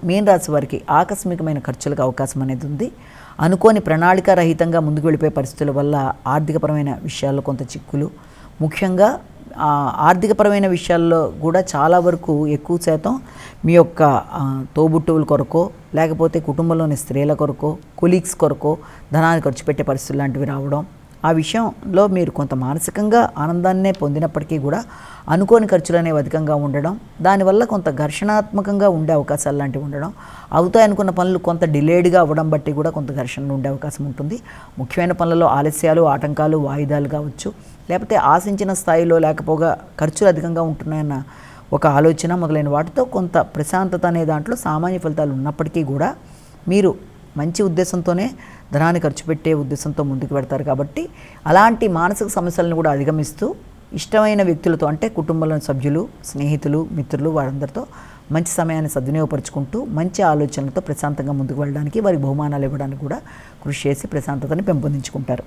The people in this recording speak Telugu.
మీన రాశి వారికి ఆకస్మికమైన ఖర్చులకు అవకాశం అనేది ఉంది. అనుకోని ప్రణాళిక రహితంగా ముందుకు వెళ్ళిపోయే పరిస్థితుల వల్ల ఆర్థికపరమైన విషయాల్లో కొంత చిక్కులు, ముఖ్యంగా ఆర్థికపరమైన విషయాల్లో కూడా చాలా వరకు ఎక్కువ శాతం మీ యొక్క తోబుట్టువుల కొరకో లేకపోతే కుటుంబంలోని స్త్రీల కొరకో కొలీగ్స్ కొరకో ధనాన్ని ఖర్చు పెట్టే పరిస్థితులు లాంటివి రావడం, ఆ విషయంలో మీరు కొంత మానసికంగా ఆనందాన్నే పొందినప్పటికీ కూడా అనుకోని ఖర్చులు అనేవి అధికంగా ఉండడం, దానివల్ల కొంత ఘర్షణాత్మకంగా ఉండే అవకాశాలు లాంటివి ఉండడం, అవుతాయి అనుకున్న పనులు కొంత డిలేడ్గా అవ్వడం బట్టి కూడా కొంత ఘర్షణలు ఉండే అవకాశం ఉంటుంది. ముఖ్యమైన పనులలో ఆలస్యాలు, ఆటంకాలు, వాయిదాలు కావచ్చు, లేకపోతే ఆశించిన స్థాయిలో లేకపోగా ఖర్చులు అధికంగా ఉంటున్నాయన్న ఒక ఆలోచన మొదలైన వాటితో కొంత ప్రశాంతత అనే దాంట్లో సామాన్య ఫలితాలు ఉన్నప్పటికీ కూడా మీరు మంచి ఉద్దేశంతోనే ధనాన్ని ఖర్చు పెట్టే ఉద్దేశంతో ముందుకు పెడతారు. కాబట్టి అలాంటి మానసిక సమస్యలను కూడా అధిగమిస్తూ ఇష్టమైన వ్యక్తులతో అంటే కుటుంబంలోని సభ్యులు, స్నేహితులు, మిత్రులు వారందరితో మంచి సమయాన్ని సద్వినియోగపరుచుకుంటూ మంచి ఆలోచనలతో ప్రశాంతంగా ముందుకు వెళ్ళడానికి, వారికి బహుమానాలు ఇవ్వడానికి కూడా కృషి చేసి ప్రశాంతతని పెంపొందించుకుంటారు.